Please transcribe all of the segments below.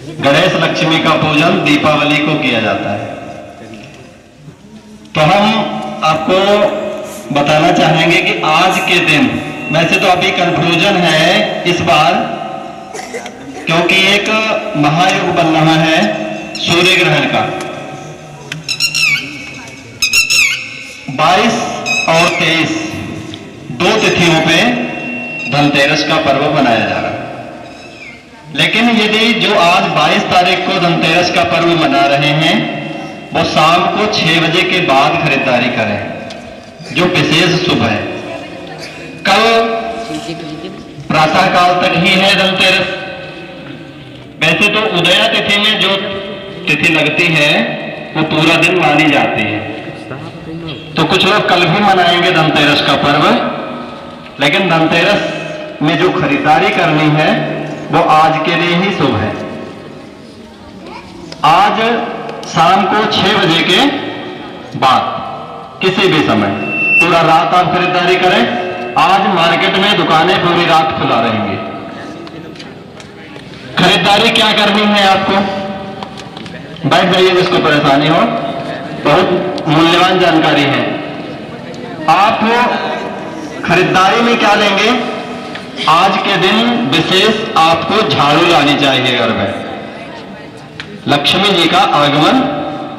गणेश लक्ष्मी का पूजन दीपावली को किया जाता है। तो हम आपको बताना चाहेंगे कि आज के दिन, वैसे तो अभी कंफ्यूजन है इस बार, क्योंकि एक महायुग बन रहा है सूर्य ग्रहण का। 22 और 23 दो तिथियों पे धनतेरस का पर्व मनाया जा रहा है। लेकिन यदि जो आज 22 तारीख को धनतेरस का पर्व मना रहे हैं, वो शाम को 6 बजे के बाद खरीदारी करें, जो विशेष शुभ है। कल प्रातः काल तक ही है धनतेरस। वैसे तो उदया तिथि में जो तिथि लगती है वो पूरा दिन मानी जाती है। तो कुछ लोग कल भी मनाएंगे धनतेरस का पर्व, लेकिन धनतेरस में जो खरीदारी करनी है वो आज के लिए ही शुभ है। आज शाम को 6 बजे के बाद किसी भी समय पूरा रात आप खरीदारी करें। आज मार्केट में दुकानें पूरी रात खुला रहेंगी। खरीदारी क्या करनी है आपको, बैठ जाइए जिसको परेशानी हो, बहुत मूल्यवान जानकारी है। आप खरीदारी में क्या लेंगे, आज के दिन विशेष आपको झाड़ू लानी चाहिए। घर में लक्ष्मी जी का आगमन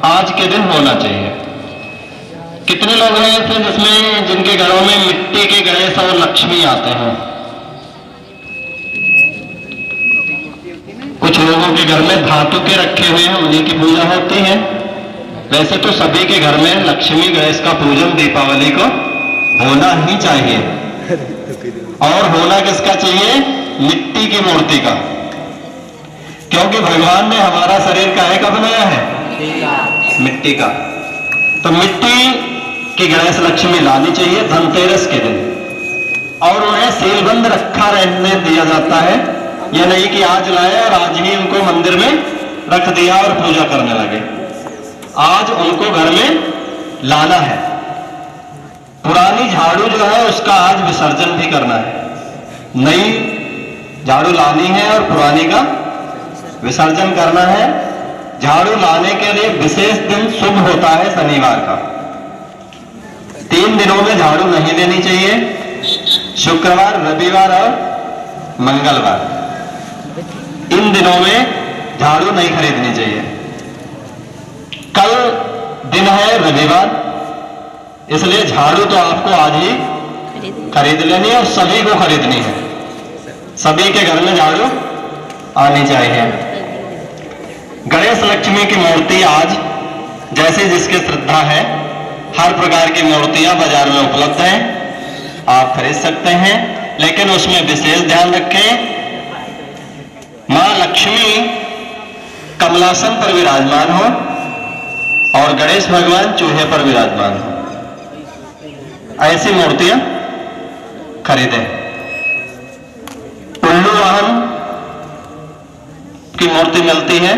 आज के दिन होना चाहिए। कितने लोग हैं ऐसे जिसमें जिनके घरों में मिट्टी के गणेश और लक्ष्मी आते हैं? कुछ लोगों के घर में धातु के रखे हुए हैं, उन्हीं की पूजा होती है। वैसे तो सभी के घर में लक्ष्मी गणेश का पूजन दीपावली को होना ही चाहिए। और होना किसका चाहिए? मिट्टी की मूर्ति का, क्योंकि भगवान ने हमारा शरीर काहे का बनाया है? मिट्टी का। तो मिट्टी की गणेश लक्ष्मी लानी चाहिए धनतेरस के दिन, और उन्हें सीलबंद रखा रहने दिया जाता है। यह नहीं कि आज लाए और आज ही उनको मंदिर में रख दिया और पूजा करने लगे। आज उनको घर में लाना है। पुरानी झाड़ू जो है उसका आज विसर्जन भी करना है। नई झाड़ू लानी है और पुरानी का विसर्जन करना है। झाड़ू लाने के लिए विशेष दिन शुभ होता है शनिवार का। 3 दिनों में झाड़ू नहीं लेनी चाहिए, शुक्रवार, रविवार और मंगलवार। इन दिनों में झाड़ू नहीं खरीदनी चाहिए। कल दिन है रविवार, इसलिए झाड़ू तो आपको आज ही खरीद लेनी है और सभी को खरीदनी है। सभी के घर में झाड़ू आनी चाहिए। गणेश लक्ष्मी की मूर्ति आज जैसे जिसकी श्रद्धा है, हर प्रकार की मूर्तियां बाजार में उपलब्ध हैं, आप खरीद सकते हैं। लेकिन उसमें विशेष ध्यान रखें, मां लक्ष्मी कमलासन पर विराजमान हो और गणेश भगवान चूहे पर विराजमान हो, ऐसी मूर्तियां खरीदें। उल्लू वाहन की मूर्ति मिलती है,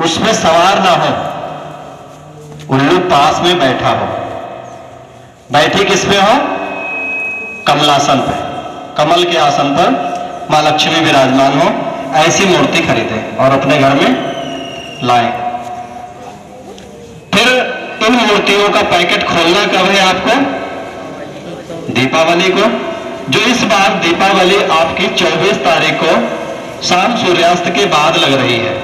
उसमें सवार ना हो, उल्लू पास में बैठा हो। बैठी किस पे हो? कमलासन पे, कमल के आसन पर मां लक्ष्मी विराजमान हो, ऐसी मूर्ति खरीदें और अपने घर में लाएं। फिर इन मूर्तियों का पैकेट खोलना कब है आपको? दीपावली को। जो इस बार दीपावली आपकी 24 तारीख को शाम सूर्यास्त के बाद लग रही है,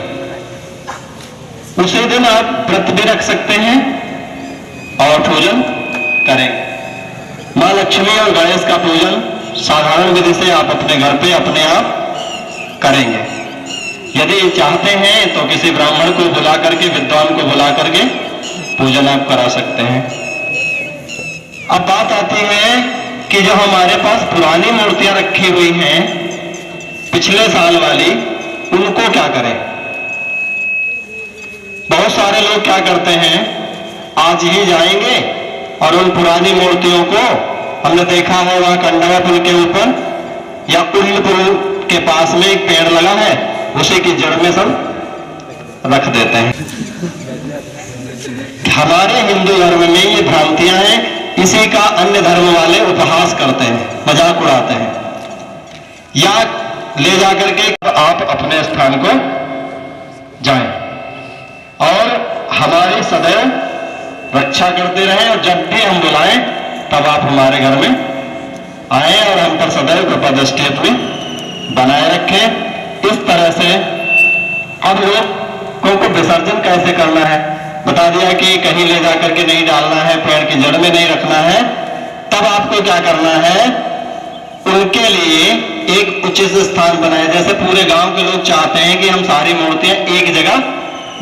उसी दिन आप व्रत भी रख सकते हैं और पूजन करें। मां लक्ष्मी और गणेश का पूजन साधारण विधि से आप अपने घर पे अपने आप करेंगे। यदि चाहते हैं तो किसी ब्राह्मण को बुला करके, विद्वान को बुला करके पूजन आप करा सकते हैं। अब बात आती है कि जो हमारे पास पुरानी मूर्तियां रखी हुई हैं पिछले साल वाली, उनको क्या करें? बहुत सारे लोग क्या करते हैं, आज ही जाएंगे और उन पुरानी मूर्तियों को, हमने देखा है वहां कंडवा पुल के ऊपर या उल्ल पुल के पास में एक पेड़ लगा है, उसी की जड़ में सब रख देते हैं। हमारे हिंदू धर्म में ये भ्रांतियां हैं, इसी का अन्य धर्म वाले उपहास करते हैं, मजाक उड़ाते हैं, या ले जाकर के आप अपने स्थान को जाए और हमारी सदैव रक्षा करते रहें, और जब भी हम बुलाएं तब आप हमारे घर में आए और हम पर सदैव कृपा दृष्टि अपनी बनाए रखें। इस तरह से अब लोगों को विसर्जन कैसे करना है बता दिया कि कहीं ले जाकर के नहीं डालना है, पेड़ की जड़ में नहीं रखना है। तब आपको क्या करना है, उनके लिए एक उचित स्थान बनाए। जैसे पूरे गांव के लोग चाहते हैं कि हम सारी मूर्तियां एक जगह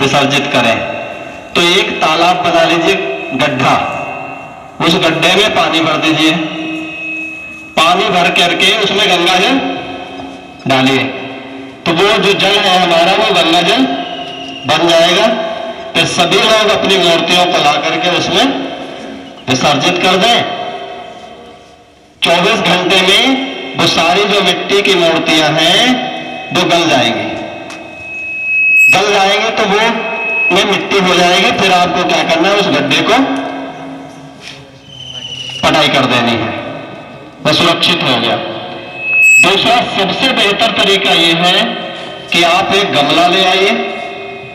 विसर्जित करें, तो एक तालाब बना लीजिए, गड्ढा, उस गड्ढे में पानी भर दीजिए, पानी भर करके उसमें गंगा जल डालिए, तो वो जो जल है हमारा वो गंगा जल बन जाएगा। फिर सभी लोग अपनी मूर्तियों को ला करके उसमें विसर्जित कर दें। 24 घंटे में वो सारी जो मिट्टी की मूर्तियां हैं वो गल जाएंगी, गल जाएंगे तो वो में मिट्टी हो जाएगी। फिर आपको क्या करना है, उस गड्ढे को पटाई कर देनी है, वह सुरक्षित हो गया। दूसरा सबसे बेहतर तरीका यह है कि आप एक गमला ले आइए,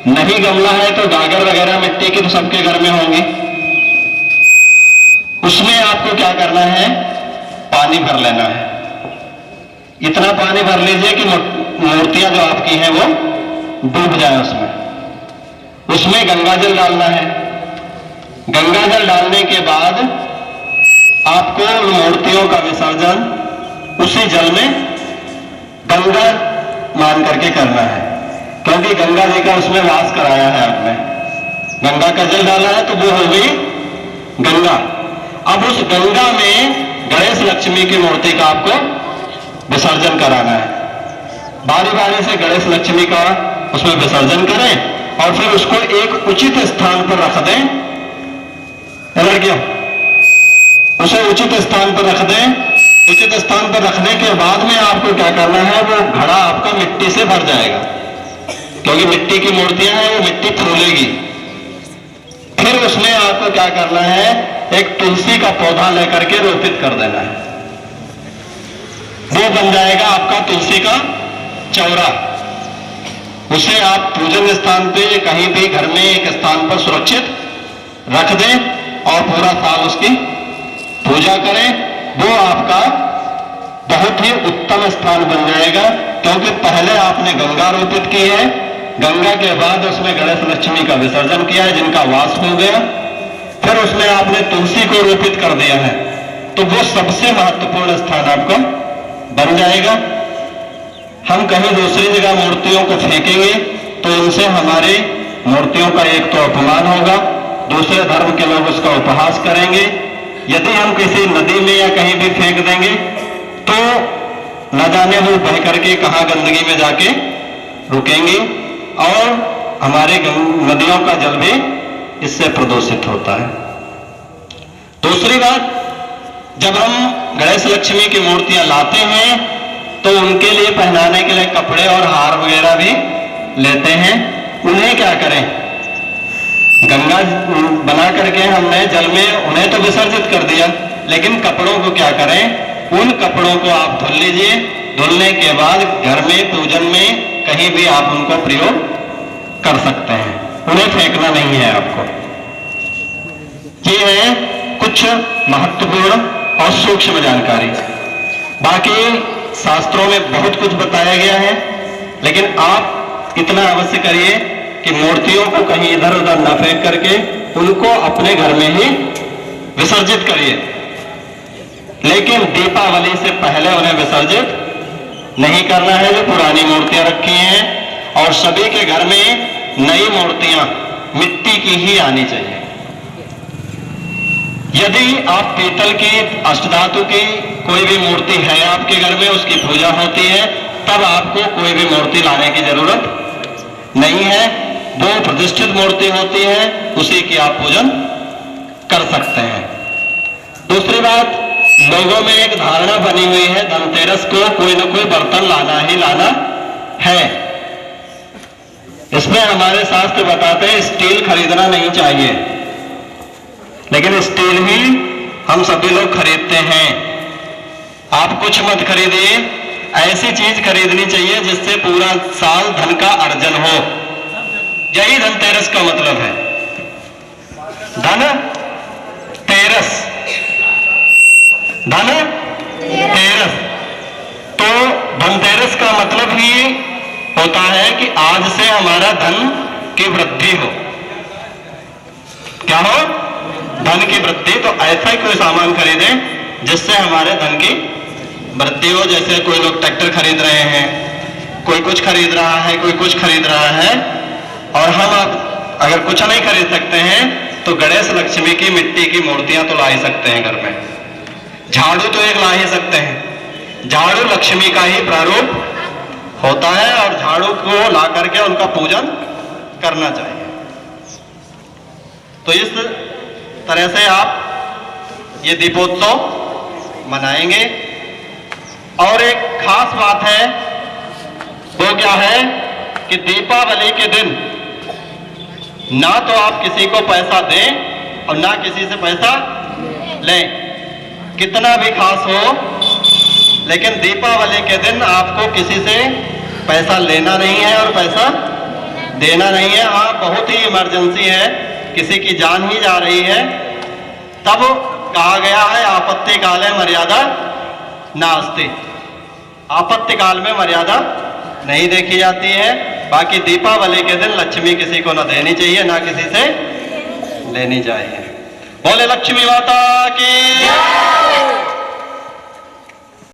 नहीं गमला है तो गागर वगैरह मिट्टी की तो सबके घर में होंगी, उसमें आपको क्या करना है, पानी भर लेना है। इतना पानी भर लीजिए कि मूर्तियां जो आपकी हैं वो डूब जाए उसमें। उसमें गंगा जल डालना है। गंगा जल डालने के बाद आपको उन मूर्तियों का विसर्जन उसी जल में गंगा मान करके करना है, क्योंकि गंगा जी का उसमें वास कराया है आपने। गंगा का जल डाला है तो वो हो गई गंगा। अब उस गंगा में गणेश लक्ष्मी की मूर्ति का आपको विसर्जन कराना है। बारी बारी से गणेश लक्ष्मी का उसमें विसर्जन करें और फिर उसको एक उचित स्थान पर रख दें। लड़कियों, उसे उचित स्थान पर रख दें। उचित स्थान पर रखने के बाद में आपको क्या करना है, वो घड़ा आपका मिट्टी से भर जाएगा, क्योंकि मिट्टी की मूर्तियां हैं, वो मिट्टी फूलेगी। फिर उसमें आपको क्या करना है, एक तुलसी का पौधा लेकर के रोपित कर देना है। वो बन जाएगा आपका तुलसी का चौरा। उसे आप पूजन स्थान पे कहीं भी घर में एक स्थान पर सुरक्षित रख दें और पूरा साल उसकी पूजा करें। वो आपका बहुत ही उत्तम स्थान बन जाएगा, क्योंकि पहले आपने गंगा रोपित की है, गंगा के बाद उसमें गणेश लक्ष्मी का विसर्जन किया है जिनका वास हो गया, फिर उसमें आपने तुलसी को रोपित कर दिया है, तो वो सबसे महत्वपूर्ण स्थान आपका बन जाएगा। हम कहीं दूसरी जगह मूर्तियों को फेंकेंगे तो उनसे हमारी मूर्तियों का एक तो अपमान होगा, दूसरे धर्म के लोग उसका उपहास करेंगे। यदि हम किसी नदी में या कहीं भी फेंक देंगे तो न जाने वो बह करके कहां गंदगी में जाके रुकेंगे और हमारे नदियों का जल भी इससे प्रदूषित होता है। दूसरी बात, जब हम गणेश लक्ष्मी की मूर्तियां लाते हैं तो उनके लिए पहनाने के लिए कपड़े और हार वगैरह भी लेते हैं। उन्हें क्या करें, गंगा बना करके हमने जल में उन्हें तो विसर्जित कर दिया, लेकिन कपड़ों को क्या करें, उन कपड़ों को आप धुल लीजिए। धुलने के बाद घर में पूजन में कहीं भी आप उनको प्रयोग कर सकते हैं, उन्हें फेंकना नहीं है आपको। ये है कुछ महत्वपूर्ण और सूक्ष्म जानकारी। बाकी शास्त्रों में बहुत कुछ बताया गया है, लेकिन आप इतना अवश्य करिए कि मूर्तियों को कहीं इधर उधर न फेंक करके उनको अपने घर में ही विसर्जित करिए, लेकिन दीपावली से पहले उन्हें विसर्जित नहीं करना है। जो पुरानी मूर्तियां रखी हैं और सभी के घर में नई मूर्तियां मिट्टी की ही आनी चाहिए। यदि आप पीतल की, अष्टधातु की कोई भी मूर्ति है आपके घर में, उसकी पूजा होती है, तब आपको कोई भी मूर्ति लाने की जरूरत नहीं है। वो प्रतिष्ठित मूर्ति होती है, उसी की आप पूजन कर सकते हैं। दूसरी बात, लोगों में एक धारणा बनी हुई है धनतेरस को कोई ना कोई बर्तन लाना ही लाना है। इसमें हमारे शास्त्र बताते हैं स्टील खरीदना नहीं चाहिए, लेकिन स्टील ही हम सभी लोग खरीदते हैं। आप कुछ मत खरीदिए, ऐसी चीज खरीदनी चाहिए जिससे पूरा साल धन का अर्जन हो। यही धनतेरस का मतलब है। धन तेरस, धन तेरस। तो धनतेरस का मतलब ही होता है कि आज से हमारा धन की वृद्धि हो। क्या हो? धन की वृद्धि। तो ऐसा ही कोई सामान खरीदे जिससे हमारे धन की वृद्धि हो। जैसे कोई लोग ट्रैक्टर खरीद रहे हैं, कोई कुछ खरीद रहा है, कोई कुछ खरीद रहा है, और हम अब अगर कुछ नहीं खरीद सकते हैं तो गणेश लक्ष्मी की मिट्टी की मूर्तियां तो ला ही सकते हैं घर में। झाड़ू तो एक ला ही सकते हैं। झाड़ू लक्ष्मी का ही प्रारूप होता है और झाड़ू को ला करके उनका पूजन करना चाहिए। तो इस तरह से आप ये दीपोत्सव मनाएंगे। और एक खास बात है, वो क्या है कि दीपावली के दिन ना तो आप किसी को पैसा दें और ना किसी से पैसा लें, कितना भी खास हो, लेकिन दीपावली के दिन आपको किसी से पैसा लेना नहीं है और पैसा देना नहीं है। हाँ, बहुत ही इमरजेंसी है, किसी की जान ही जा रही है, तब कहा गया है आपत्ति काले मर्यादा नास्ति। आपत्ति काल में मर्यादा नहीं देखी जाती है। बाकी दीपावली के दिन लक्ष्मी किसी को ना देनी चाहिए, ना किसी से लेनी चाहिए। बोले लक्ष्मी माता की।